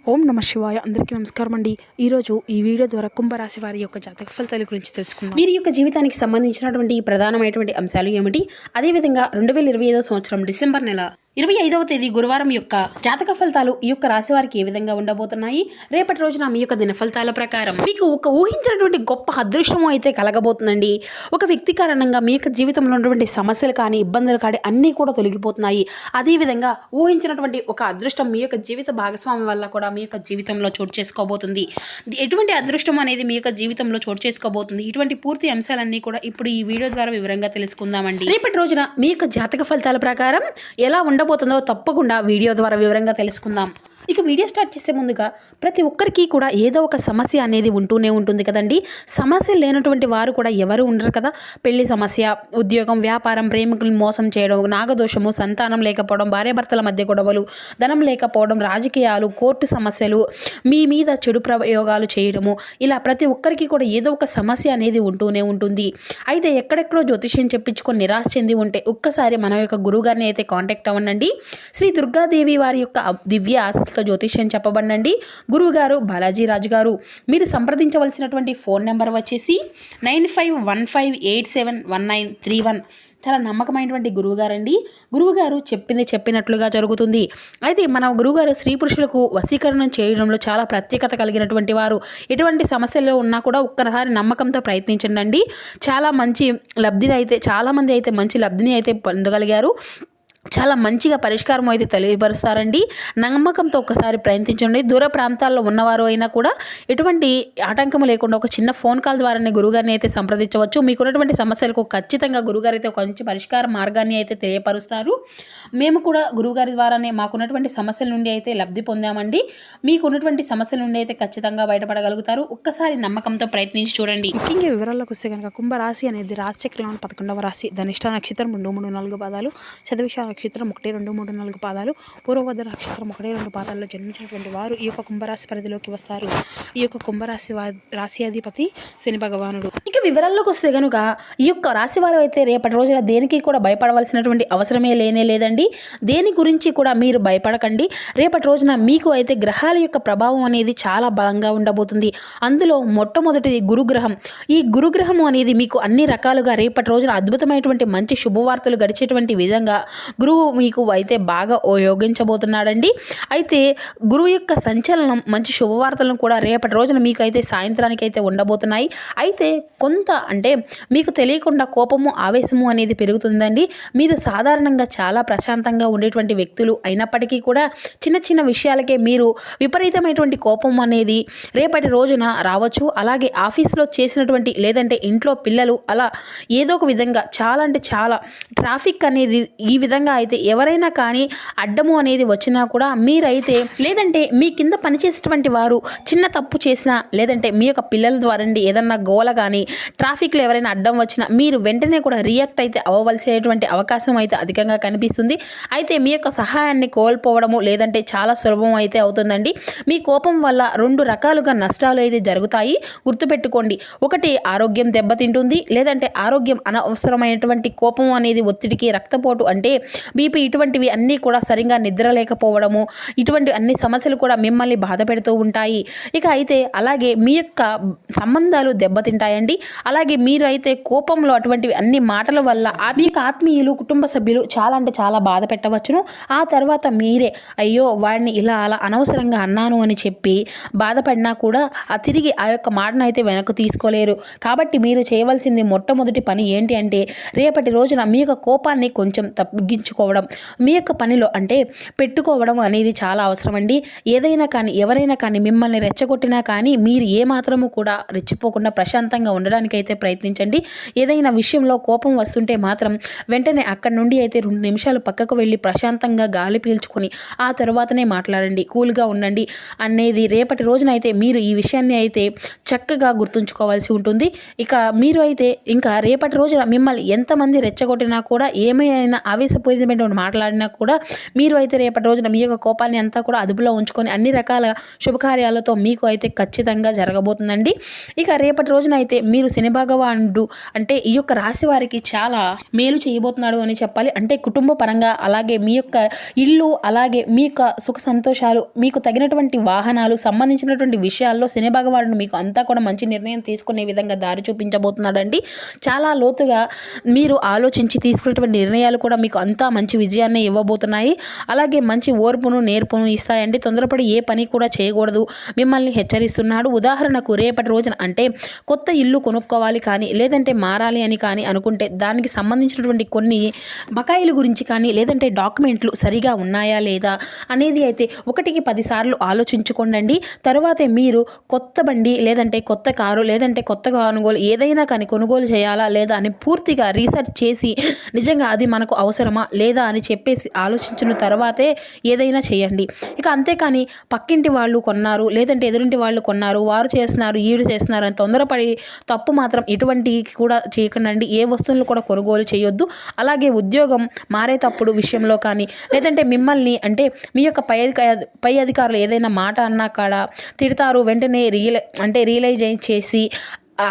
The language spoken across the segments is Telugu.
ఓం నమ శివాయ. అందరికీ నమస్కారం అండి. ఈరోజు ఈ వీడియో ద్వారా కుంభరాశి వారి యొక్క జాతక ఫలితాల గురించి తెలుసుకుందాం. వీరి యొక్క జీవితానికి సంబంధించినటువంటి ప్రధానమైనటువంటి అంశాలు ఏమిటి, అదేవిధంగా 2025 సంవత్సరం డిసెంబర్ నెల 25వ తేదీ గురువారం యొక్క జాతక ఫలితాలు ఈ యొక్క రాశి వారికి ఏ విధంగా ఉండబోతున్నాయి, రేపటి రోజున మీ యొక్క దిన ఫలితాల ప్రకారం మీకు ఒక ఊహించినటువంటి గొప్ప అదృష్టం అయితే కలగబోతుందండి. ఒక వ్యక్తి కారణంగా మీ యొక్క జీవితంలో ఉన్నటువంటి సమస్యలు కానీ ఇబ్బందులు కానీ అన్నీ కూడా తొలగిపోతున్నాయి. అదేవిధంగా ఊహించినటువంటి ఒక అదృష్టం మీ యొక్క జీవిత భాగస్వామి వల్ల కూడా మీ యొక్క జీవితంలో చోటు చేసుకోబోతుంది. ఎటువంటి అదృష్టం అనేది మీ యొక్క జీవితంలో చోటు చేసుకోబోతుంది, ఇటువంటి పూర్తి అంశాలన్నీ కూడా ఇప్పుడు ఈ వీడియో ద్వారా వివరంగా తెలుసుకుందామండి. రేపటి రోజున మీ యొక్క జాతక ఫలితాల ప్రకారం ఎలా ఉండబోతుందో తప్పకుండా వీడియో ద్వారా వివరంగా తెలుసుకుందాం. ఇక వీడియో స్టార్ట్ చేసే ముందుగా ప్రతి ఒక్కరికి కూడా ఏదో ఒక సమస్య అనేది ఉంటూనే ఉంటుంది కదండి. సమస్య లేనటువంటి వారు కూడా ఎవరు ఉండరు కదా. పెళ్లి సమస్య, ఉద్యోగం, వ్యాపారం, ప్రేమికులను మోసం చేయడం, నాగదోషము, సంతానం లేకపోవడం, భార్యాభర్తల మధ్య గొడవలు, ధనం లేకపోవడం, రాజకీయాలు, కోర్టు సమస్యలు, మీ మీద చెడు ప్రయోగాలు చేయడము, ఇలా ప్రతి ఒక్కరికి కూడా ఏదో ఒక సమస్య అనేది ఉంటూనే ఉంటుంది. అయితే ఎక్కడెక్కడో జ్యోతిష్యం చెప్పించుకొని నిరాశ చెంది ఉంటే ఒక్కసారి మన యొక్క గురువుగారిని అయితే కాంటాక్ట్ అవ్వండి. శ్రీ దుర్గాదేవి వారి యొక్క దివ్య జ్యోతిష్యం చెప్పబడండి. గురువు గారు బాలాజీ రాజు గారు. మీరు సంప్రదించవలసినటువంటి ఫోన్ నెంబర్ వచ్చేసి 9515871931. చాలా నమ్మకమైనటువంటి గురువుగారండి. గురువుగారు చెప్పింది చెప్పినట్లుగా జరుగుతుంది. అయితే మన గురువుగారు స్త్రీ పురుషులకు వశీకరణం చేయడంలో చాలా ప్రత్యేకత కలిగినటువంటి వారు. ఎటువంటి సమస్యల్లో ఉన్నా కూడా ఒక్కసారి నమ్మకంతో ప్రయత్నించండి. చాలా మంచి లబ్ధిని అయితే చాలామంది అయితే మంచి లబ్ధిని అయితే పొందగలిగారు. చాలా మంచిగా పరిష్కారం అయితే తెలియపరుస్తారండి. నమ్మకంతో ఒకసారి ప్రయత్నించండి. దూర ప్రాంతాల్లో ఉన్నవారు అయినా కూడా ఎటువంటి ఆటంకం లేకుండా ఒక చిన్న ఫోన్ కాల్ ద్వారానే గురుగారిని అయితే సంప్రదించవచ్చు. మీకున్నటువంటి సమస్యలకు ఖచ్చితంగా గురుగారు అయితే ఒక మంచి పరిష్కార మార్గాన్ని అయితే తెలియపరుస్తారు. మేము కూడా గురుగారి ద్వారానే మాకున్నటువంటి సమస్యల నుండి అయితే లబ్ధి పొందామండి. మీకున్నటువంటి సమస్యల నుండి అయితే ఖచ్చితంగా బయటపడగలుగుతారు. ఒక్కసారి నమ్మకంతో ప్రయత్నించి చూడండి. ముఖ్యంగా వివరాల్లోకి వస్తే కనుక కుంభరాశి అనేది రాశిచక్రంలోని 11వ రాశి. ధనిష్ట నక్షత్రం 2, 3, 4 పాదాలు, శతభిష నక్షత్రం 1, 2, 3, 4 పాదాలు, పూర్వభద్ర నక్షత్రం 1, 2 పాదాల్లో జన్మించినటువంటి వారు ఈ యొక్క కుంభరాశి పరిధిలోకి వస్తారు. ఈ యొక్క కుంభరాశి రాశి అధిపతి శని భగవానుడు. ఇక వివరాల్లోకి వస్తే కనుక ఈ యొక్క రాశి వారు అయితే రేపటి రోజున దేనికి కూడా భయపడవలసినటువంటి అవసరమే లేదండి. దేని గురించి కూడా మీరు భయపడకండి. రేపటి రోజున మీకు అయితే గ్రహాల యొక్క ప్రభావం అనేది చాలా బలంగా ఉండబోతుంది. అందులో మొట్టమొదటిది గురుగ్రహం. ఈ గురుగ్రహం అనేది మీకు అన్ని రకాలుగా రేపటి రోజున అద్భుతమైనటువంటి మంచి శుభవార్తలు గడిచేటువంటి విధంగా గురువు మీకు అయితే బాగా యోగించబోతున్నాడండి. అయితే గురువు యొక్క సంచలనం మంచి శుభవార్తలను కూడా రేపటి రోజున మీకు అయితే సాయంత్రానికి అయితే ఉండబోతున్నాయి. అయితే కొంత అంటే మీకు తెలియకుండా కోపము, ఆవేశము అనేది పెరుగుతుందండి. మీరు సాధారణంగా చాలా ప్రశాంతంగా ఉండేటువంటి వ్యక్తులు అయినప్పటికీ కూడా చిన్న చిన్న విషయాలకే మీరు విపరీతమైనటువంటి కోపం అనేది రేపటి రోజున రావచ్చు. అలాగే ఆఫీస్లో చేసినటువంటి లేదంటే ఇంట్లో పిల్లలు అలా ఏదో ఒక విధంగా చాలా అంటే చాలా ట్రాఫిక్ అనేది ఈ విధంగా అయితే ఎవరైనా కానీ అడ్డము అనేది వచ్చినా కూడా మీరైతే లేదంటే మీ కింద పనిచేసేటువంటి వారు చిన్న తప్పు చేసినా లేదంటే మీ యొక్క పిల్లల ద్వారా ఏదన్నా గోల కానీ ట్రాఫిక్లో ఎవరైనా అడ్డం వచ్చినా మీరు వెంటనే కూడా రియాక్ట్ అయితే అవ్వవలసినటువంటి అవకాశం అయితే అధికంగా కనిపిస్తుంది. అయితే మీ యొక్క సహాయాన్ని కోల్పోవడము లేదంటే చాలా సులభం అయితే అవుతుందండి. మీ కోపం వల్ల 2 రకాలుగా నష్టాలు అయితే జరుగుతాయి. గుర్తుపెట్టుకోండి. ఒకటి ఆరోగ్యం దెబ్బతింటుంది, లేదంటే ఆరోగ్యం అనవసరమైనటువంటి కోపం అనేది ఒత్తిడికి, రక్తపోటు అంటే బీపీ, ఇటువంటివి అన్నీ కూడా సరిగా నిద్ర లేకపోవడము, ఇటువంటి అన్ని సమస్యలు కూడా మిమ్మల్ని బాధ పెడుతూ ఉంటాయి. ఇక అయితే అలాగే మీ యొక్క సంబంధాలు దెబ్బతింటాయండి. అలాగే మీరు అయితే కోపంలో అటువంటివి అన్ని మాటల వల్ల మీ ఆత్మీయులు, కుటుంబ సభ్యులు చాలా అంటే చాలా బాధ పెట్టవచ్చును. ఆ తర్వాత మీరే అయ్యో వాడిని ఇలా అలా అనవసరంగా అన్నాను అని చెప్పి బాధపడినా కూడా తిరిగి ఆ యొక్క మాటను అయితే వెనక్కు తీసుకోలేరు. కాబట్టి మీరు చేయవలసింది మొట్టమొదటి పని ఏంటి అంటే రేపటి రోజున మీ యొక్క కోపాన్ని కొంచెం తగ్గించుకోవడం, మీ యొక్క పనిలో అంటే పెట్టుకోవడం అనేది చాలా అవసరం అండి. ఏదైనా కానీ ఎవరైనా కానీ మిమ్మల్ని రెచ్చగొట్టినా కానీ మీరు ఏమాత్రము కూడా రెచ్చిపోకుండా ప్రశాంతంగా ఉండడానికి అయితే ప్రయత్నించండి. ఏదైనా విషయంలో కోపం వస్తుంటే మాత్రం వెంటనే అక్కడి నుండి అయితే 2 నిమిషాలు పక్కకు వెళ్ళి ప్రశాంతంగా గాలి పీల్చుకొని ఆ తర్వాతనే మాట్లాడండి, కూల్గా ఉండండి అనేది రేపటి రోజున అయితే మీరు ఈ విషయాన్ని అయితే చక్కగా గుర్తుంచుకోవాల్సి ఉంటుంది. ఇక మీరు అయితే ఇంకా రేపటి రోజున మిమ్మల్ని ఎంతమంది రెచ్చగొట్టినా కూడా ఏమైనా ఆవేశపోయి విధమైనటువంటి మాట్లాడినా కూడా మీరు అయితే రేపటి రోజున మీ యొక్క కోపాన్ని అంతా కూడా అదుపులో ఉంచుకొని అన్ని రకాల శుభకార్యాలతో మీకు అయితే ఖచ్చితంగా జరగబోతుందండి. ఇక రేపటి రోజున అయితే మీరు శని భగవానుడు అంటే ఈ యొక్క రాశి వారికి చాలా మేలు చేయబోతున్నాడు అని చెప్పాలి. అంటే కుటుంబ పరంగా, అలాగే మీ యొక్క ఇల్లు, అలాగే మీ యొక్క సుఖ సంతోషాలు, మీకు తగినటువంటి వాహనాలు సంబంధించినటువంటి విషయాల్లో శని భగవానుడు మీకు అంతా కూడా మంచి నిర్ణయం తీసుకునే విధంగా దారి చూపించబోతున్నాడండి. చాలా లోతుగా మీరు ఆలోచించి తీసుకునేటువంటి నిర్ణయాలు కూడా మీకు అంతా మంచి విజయాన్ని ఇవ్వబోతున్నాయి. అలాగే మంచి ఓర్పును నేర్పును ఇస్తాయండి. తొందరపడి ఏ పని కూడా చేయకూడదు మిమ్మల్ని హెచ్చరిస్తున్నాడు. ఉదాహరణకు రేపటి రోజున అంటే కొత్త ఇల్లు కొనుక్కోవాలి కానీ, లేదంటే మారాలి అని కానీ అనుకుంటే దానికి సంబంధించినటువంటి కొన్ని బకాయిల గురించి కానీ, లేదంటే డాక్యుమెంట్లు సరిగా ఉన్నాయా లేదా అనేది అయితే 1కి 10 సార్లు ఆలోచించుకోండి. తరువాతే మీరు కొత్త బండి, లేదంటే కొత్త కారు, లేదంటే కొత్త కొనుగోలు ఏదైనా కానీ కొనుగోలు చేయాలా లేదా అని పూర్తిగా రీసెర్చ్ చేసి నిజంగా అది మనకు అవసరమా లేదా అని చెప్పేసి ఆలోచించిన తర్వాతే ఏదైనా చేయండి. ఇక అంతేకాని పక్కింటి వాళ్ళు కొన్నారు, లేదంటే ఎదురింటి వాళ్ళు కొన్నారు, వారు చేస్తున్నారు, ఈడు చేస్తున్నారు అని తొందరపడి తప్పు మాత్రం ఎటువంటి కూడా చేయకండి. ఏ వస్తువులను కూడా కొనుగోలు చేయొద్దు. అలాగే ఉద్యోగం మారేటప్పుడు విషయంలో కానీ, లేదంటే మిమ్మల్ని అంటే మీ యొక్క పై అధికారులు ఏదైనా మాట అన్నా కాడ తిడతారు, వెంటనే రియలైజ్ చేసి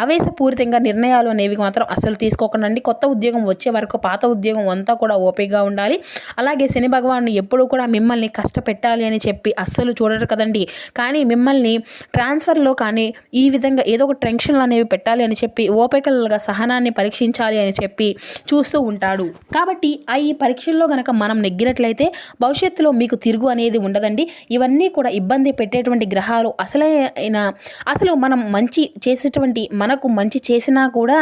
ఆవేశపూరితంగా నిర్ణయాలు అనేవి మాత్రం అసలు తీసుకోకండి. కొత్త ఉద్యోగం వచ్చే వరకు పాత ఉద్యోగం అంతా కూడా ఓపికగా ఉండాలి. అలాగే శని భగవాను ఎప్పుడూ కూడా మిమ్మల్ని కష్టపెట్టాలి అని చెప్పి అస్సలు చూడరు కదండి. కానీ మిమ్మల్ని ట్రాన్స్ఫర్లో కానీ ఈ విధంగా ఏదో ఒక టెన్షన్లు అనేవి పెట్టాలి అని చెప్పి ఓపికలుగా సహనాన్ని పరీక్షించాలి అని చెప్పి చూస్తూ ఉంటాడు. కాబట్టి ఈ పరీక్షల్లో కనుక మనం నెగ్గినట్లయితే భవిష్యత్తులో మీకు తిరుగు అనేది ఉండదండి. ఇవన్నీ కూడా ఇబ్బంది పెట్టేటువంటి గ్రహాలు అసలు మనం మంచి చేసేటువంటి మనకు మంచి చేసినా కూడా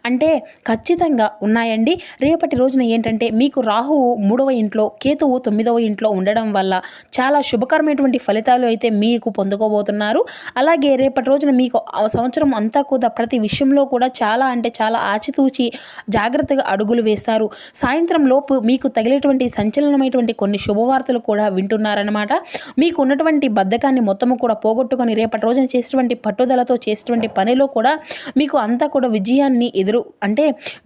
అంటే ఖచ్చితంగా ఉన్నాయండి. రేపటి రోజున ఏంటంటే మీకు రాహువు 3వ ఇంట్లో, కేతువు 9వ ఇంట్లో ఉండడం వల్ల చాలా శుభకరమైనటువంటి ఫలితాలు అయితే మీకు పొందుకోబోతున్నారు. అలాగే రేపటి రోజున మీకు సంవత్సరం అంతా కూడా ప్రతి విషయంలో కూడా చాలా అంటే చాలా ఆచితూచి జాగ్రత్తగా అడుగులు వేస్తారు. సాయంత్రం లోపు మీకు తగిలేటువంటి సంచలనమైనటువంటి కొన్ని శుభవార్తలు కూడా వింటున్నారనమాట. మీకు ఉన్నటువంటి బద్ధకాన్ని మొత్తము కూడా పోగొట్టుకొని రేపటి రోజున చేసేటువంటి పట్టుదలతో చేసేటువంటి పనిలో కూడా మీకు అంతా కూడా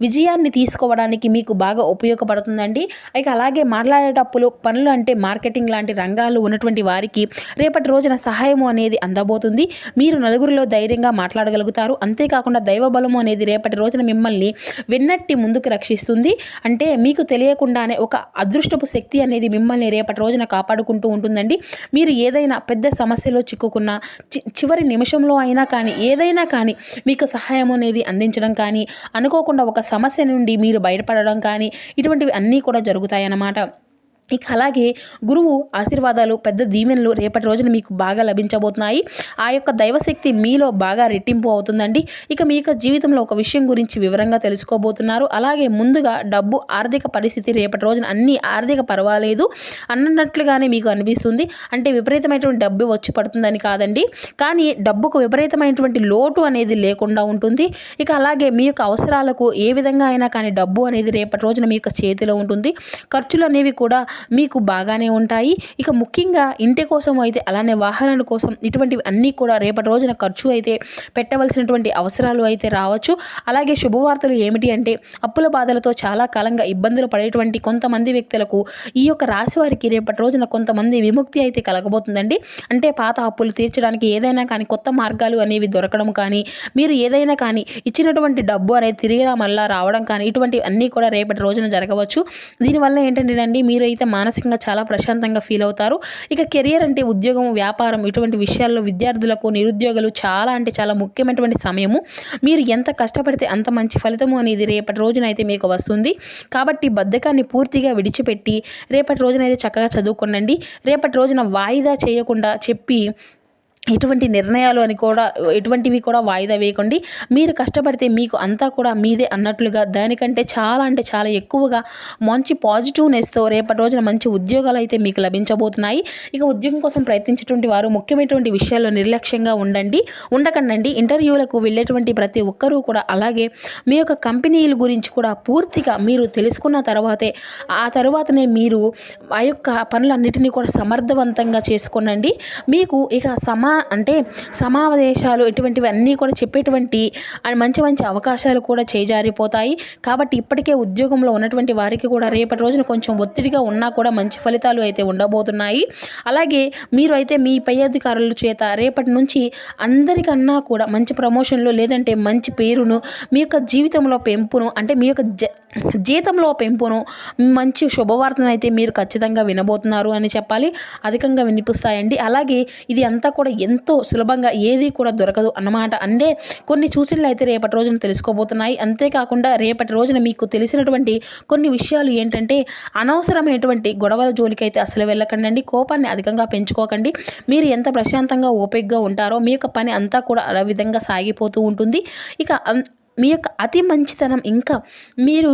విజయాన్ని తీసుకోవడానికి మీకు బాగా ఉపయోగపడుతుందండి. ఇక అలాగే మాట్లాడేటప్పుడు పనులు అంటే మార్కెటింగ్ లాంటి రంగాలు ఉన్నటువంటి వారికి రేపటి రోజున సహాయము అనేది అందబోతుంది. మీరు నలుగురిలో ధైర్యంగా మాట్లాడగలుగుతారు. అంతేకాకుండా దైవ బలము అనేది రేపటి రోజున మిమ్మల్ని వెన్నట్టి ముందుకు రక్షిస్తుంది. అంటే మీకు తెలియకుండానే ఒక అదృష్టపు శక్తి అనేది మిమ్మల్ని రేపటి రోజున కాపాడుకుంటూ ఉంటుందండి. మీరు ఏదైనా పెద్ద సమస్యలో చిక్కుకున్న చివరి నిమిషంలో అయినా కానీ ఏదైనా కానీ మీకు సహాయం అనేది అందించడం కానీ, అనుకోకుండా ఒక సమస్య నుండి మీరు బయటపడడం కానీ ఇటువంటివి అన్నీ కూడా జరుగుతాయన్నమాట. ఇక అలాగే గురువు ఆశీర్వాదాలు, పెద్ద దీవెనలు రేపటి రోజున మీకు బాగా లభించబోతున్నాయి. ఆ యొక్క దైవశక్తి మీలో బాగా రెట్టింపు అవుతుందండి. ఇక మీ యొక్క జీవితంలో ఒక విషయం గురించి వివరంగా తెలుసుకోబోతున్నారు. అలాగే ముందుగా డబ్బు, ఆర్థిక పరిస్థితి రేపటి రోజున అన్ని ఆర్థిక పర్వాలేదు అన్నట్లుగానే మీకు అనిపిస్తుంది. అంటే విపరీతమైనటువంటి డబ్బు వచ్చి పడుతుందని కాదండి, కానీ డబ్బుకు విపరీతమైనటువంటి లోటు అనేది లేకుండా ఉంటుంది. ఇక అలాగే మీ యొక్క అవసరాలకు ఏ విధంగా అయినా కానీ డబ్బు అనేది రేపటి రోజున మీ యొక్క చేతిలో ఉంటుంది. ఖర్చులు అనేవి కూడా మీకు బాగానే ఉంటాయి. ఇక ముఖ్యంగా ఇంటి కోసం అయితే, అలానే వాహనాల కోసం ఇటువంటివి అన్నీ కూడా రేపటి రోజున ఖర్చు అయితే పెట్టవలసినటువంటి అవసరాలు అయితే రావచ్చు. అలాగే శుభవార్తలు ఏమిటి అంటే అప్పుల బాధలతో చాలా కాలంగా ఇబ్బందులు పడేటువంటి కొంతమంది వ్యక్తులకు ఈ యొక్క రాశి వారికి రేపటి రోజున కొంతమంది విముక్తి అయితే కలగబోతుందండి. అంటే పాత అప్పులు తీర్చడానికి ఏదైనా కానీ కొత్త మార్గాలు అనేవి దొరకడం కానీ, మీరు ఏదైనా కానీ ఇచ్చినటువంటి డబ్బు అనేది తిరిగి మళ్ళా రావడం కానీ ఇటువంటివి అన్నీ కూడా రేపటి రోజున జరగవచ్చు. దీనివల్ల ఏంటంటే మీరు అయితే మానసికంగా చాలా ప్రశాంతంగా ఫీల్ అవుతారు. ఇక కెరియర్ అంటే ఉద్యోగం, వ్యాపారం ఇటువంటి విషయాల్లో విద్యార్థులకు, నిరుద్యోగులు చాలా అంటే చాలా ముఖ్యమైనటువంటి సమయము. మీరు ఎంత కష్టపడితే అంత మంచి ఫలితము అనేది రేపటి రోజున అయితే మీకు వస్తుంది. కాబట్టి బద్ధకాన్ని పూర్తిగా విడిచిపెట్టి రేపటి రోజున అయితే చక్కగా చదువుకోండి. రేపటి రోజున వాయిదా చేయకుండా చెప్పి ఎటువంటివి కూడా వాయిదా వేయకండి. మీరు కష్టపడితే మీకు అంతా కూడా మీదే అన్నట్లుగా దానికంటే చాలా అంటే చాలా ఎక్కువగా మంచి పాజిటివ్నెస్తో రేపటి రోజున మంచి ఉద్యోగాలు అయితే మీకు లభించబోతున్నాయి. ఇక ఉద్యోగం కోసం ప్రయత్నించేటువంటి వారు ముఖ్యమైనటువంటి విషయాల్లో నిర్లక్ష్యంగా ఉండకండి. ఇంటర్వ్యూలకు వెళ్ళేటువంటి ప్రతి ఒక్కరూ కూడా, అలాగే మీ యొక్క కంపెనీల గురించి కూడా పూర్తిగా మీరు తెలుసుకున్న తర్వాతనే మీరు ఆ యొక్క పనులన్నిటినీ కూడా సమర్థవంతంగా చేసుకోనండి. మీకు ఇక అంటే సమావేశాలు ఇటువంటివి అన్నీ కూడా చెప్పేటువంటి మంచి మంచి అవకాశాలు కూడా చేజారిపోతాయి. కాబట్టి ఇప్పటికే ఉద్యోగంలో ఉన్నటువంటి వారికి కూడా రేపటి రోజున కొంచెం ఒత్తిడిగా ఉన్నా కూడా మంచి ఫలితాలు అయితే ఉండబోతున్నాయి. అలాగే మీరు అయితే మీ పై అధికారుల చేత రేపటి నుంచి అందరికన్నా కూడా మంచి ప్రమోషన్లు లేదంటే మంచి పేరును మీ యొక్క జీవితంలో పెంపును అంటే మీ యొక్క జీతంలో పెంపును మంచి శుభవార్తను అయితే మీరు ఖచ్చితంగా వినబోతున్నారు అని చెప్పాలి. అధికంగా వినిపిస్తాయండి. అలాగే ఇది అంతా కూడా ఎంతో సులభంగా ఏది కూడా దొరకదు అన్నమాట. అంటే కొన్ని సూచనలు అయితే రేపటి రోజున తెలుసుకోబోతున్నాయి. అంతేకాకుండా రేపటి రోజున మీకు తెలిసినటువంటి కొన్ని విషయాలు ఏంటంటే అనవసరమైనటువంటి గొడవల జోలికైతే అసలు వెళ్ళకండి. కోపాన్ని అధికంగా పెంచుకోకండి. మీరు ఎంత ప్రశాంతంగా ఓపికగా ఉంటారో మీ యొక్క పని అంతా కూడా ఆ విధంగా సాగిపోతూ ఉంటుంది. ఇక మీ యొక్క అతి మంచితనం మీరు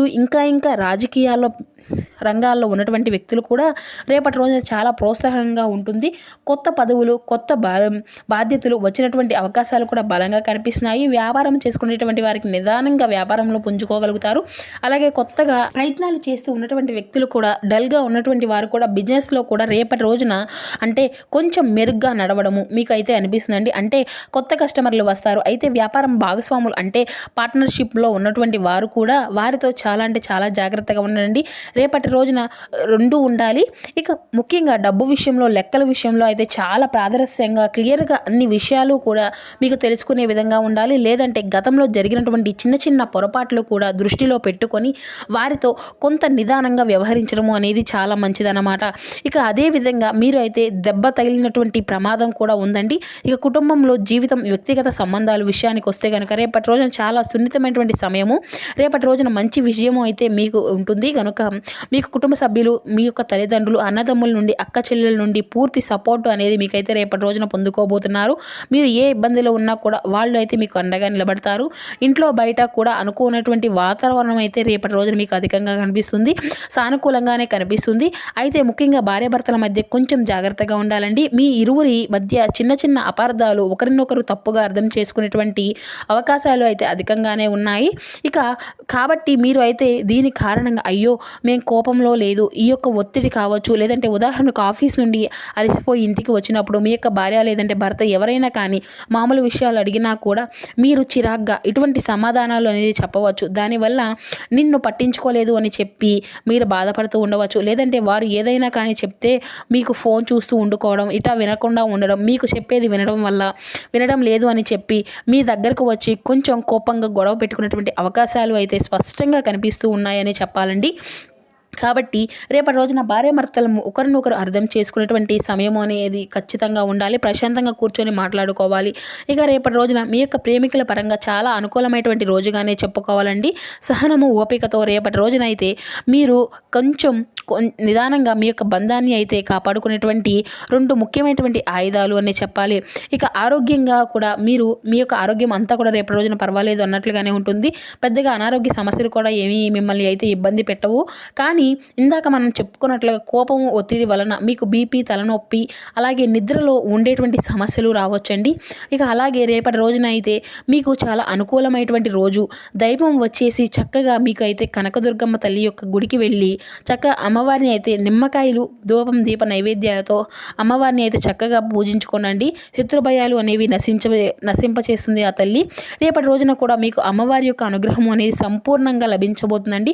ఇంకా రాజకీయాల్లో రంగాల్లో ఉన్నటువంటి వ్యక్తులు కూడా రేపటి రోజున చాలా ప్రోత్సాహంగా ఉంటుంది. కొత్త పదవులు కొత్త బాధ్యతలు వచ్చినటువంటి అవకాశాలు కూడా బలంగా కనిపిస్తున్నాయి. వ్యాపారం చేసుకునేటువంటి వారికి నిదానంగా వ్యాపారంలో పుంజుకోగలుగుతారు. అలాగే కొత్తగా ప్రయత్నాలు చేస్తూ ఉన్నటువంటి వ్యక్తులు కూడా డల్గా ఉన్నటువంటి వారు కూడా బిజినెస్లో కూడా రేపటి రోజున అంటే కొంచెం మెరుగ్గా నడవడము మీకు అయితే అనిపిస్తుందండి. అంటే కొత్త కస్టమర్లు వస్తారు. అయితే వ్యాపారం భాగస్వాములు అంటే పార్ట్నర్షిప్లో ఉన్నటువంటి వారు కూడా వారితో చాలా అంటే చాలా జాగ్రత్తగా ఉండండి. రేపటి రోజున రెండు ఉండాలి. ఇక ముఖ్యంగా డబ్బు విషయంలో లెక్కల విషయంలో అయితే చాలా ప్రాదర్శంగా క్లియర్గా అన్ని విషయాలు కూడా మీకు తెలుసుకునే విధంగా ఉండాలి. లేదంటే గతంలో జరిగినటువంటి చిన్న చిన్న పొరపాట్లు కూడా దృష్టిలో పెట్టుకొని వారితో కొంత నిదానంగా వ్యవహరించడము అనేది చాలా మంచిదన్నమాట. ఇక అదేవిధంగా మీరు అయితే దెబ్బ తగిలినటువంటి ప్రమాదం కూడా ఉందండి. ఇక కుటుంబంలో జీవితం వ్యక్తిగత సంబంధాల విషయానికి వస్తే కనుక రేపటి రోజున చాలా సున్నితమైనటువంటి సమయము. రేపటి రోజున మంచి విజయము అయితే మీకు ఉంటుంది కనుక మీకు కుటుంబ సభ్యులు మీ యొక్క తల్లిదండ్రులు అన్నదమ్ముల నుండి అక్క చెల్లెల నుండి పూర్తి సపోర్ట్ అనేది మీకైతే రేపటి రోజున పొందుకోబోతున్నారు. మీరు ఏ ఇబ్బందిలో ఉన్నా కూడా వాళ్ళు అయితే మీకు అండగా నిలబడతారు. ఇంట్లో బయట కూడా అనుకున్నటువంటి వాతావరణం అయితే రేపటి రోజున మీకు అధికంగా కనిపిస్తుంది. సానుకూలంగానే కనిపిస్తుంది. అయితే ముఖ్యంగా భార్యాభర్తల మధ్య కొంచెం జాగ్రత్తగా ఉండాలండి. మీ ఇరువురి మధ్య చిన్న చిన్న అపార్థాలు ఒకరినొకరు తప్పుగా అర్థం చేసుకునేటువంటి అవకాశాలు అయితే అధికంగానే ఉన్నాయి. ఇక కాబట్టి మీరు అయితే దీని కారణంగా అయ్యో మేము కోపంలో లేదు ఈ యొక్క ఒత్తిడి కావచ్చు లేదంటే ఉదాహరణకు ఆఫీస్ నుండి అలసిపోయి ఇంటికి వచ్చినప్పుడు మీ యొక్క భార్య లేదంటే భర్త ఎవరైనా కానీ మామూలు విషయాలు అడిగినా కూడా మీరు చిరాగ్గా ఇటువంటి సమాధానాలు అనేది చెప్పవచ్చు. దానివల్ల నిన్ను పట్టించుకోలేదు అని చెప్పి మీరు బాధపడుతూ ఉండవచ్చు. లేదంటే వారు ఏదైనా కానీ చెప్తే మీకు ఫోన్ చూస్తూ ఉండుకోవడం ఇటా వినకుండా ఉండడం మీకు చెప్పేది వినడం లేదు అని చెప్పి మీ దగ్గరకు వచ్చి కొంచెం కోపంగా గొడవ పెట్టుకునేటువంటి అవకాశాలు అయితే స్పష్టంగా కనిపిస్తూ ఉన్నాయని చెప్పాలండి. కాబట్టి రేపటి రోజున భార్యాభర్తలు ఒకరినొకరు అర్థం చేసుకునేటువంటి సమయం అనేది ఖచ్చితంగా ఉండాలి. ప్రశాంతంగా కూర్చొని మాట్లాడుకోవాలి. ఇక రేపటి రోజున మీ యొక్క ప్రేమికుల పరంగా చాలా అనుకూలమైనటువంటి రోజుగానే చెప్పుకోవాలండి. సహనము ఓపికతో రేపటి రోజున అయితే మీరు కొంచెం నిదానంగా మీ యొక్క బంధాన్ని అయితే కాపాడుకునేటువంటి రెండు ముఖ్యమైనటువంటి ఆయుధాలు అని చెప్పాలి. ఇక ఆరోగ్యంగా కూడా మీరు మీ యొక్క ఆరోగ్యం అంతా కూడా రేపటి రోజున పర్వాలేదు అన్నట్లుగానే ఉంటుంది. పెద్దగా అనారోగ్య సమస్యలు కూడా ఏమీ మిమ్మల్ని అయితే ఇబ్బంది పెట్టవు. కానీ ఇందాక మనం చెప్పుకున్నట్లుగా కోపము ఒత్తిడి వలన మీకు బీపీ తలనొప్పి అలాగే నిద్రలో ఉండేటువంటి సమస్యలు రావచ్చండి. ఇక అలాగే రేపటి రోజున అయితే మీకు చాలా అనుకూలమైనటువంటి రోజు. దైవం వచ్చేసి చక్కగా మీకు అయితే కనకదుర్గమ్మ తల్లి యొక్క గుడికి వెళ్ళి చక్కగా అమ్మవారిని అయితే నిమ్మకాయలు దీప నైవేద్యాలతో అమ్మవారిని అయితే చక్కగా పూజించుకోనండి. శత్రుభయాలు అనేవి నశింపచేస్తుంది ఆ తల్లి. రేపటి రోజున కూడా మీకు అమ్మవారి యొక్క అనుగ్రహం అనేది సంపూర్ణంగా లభించబోతుందండి.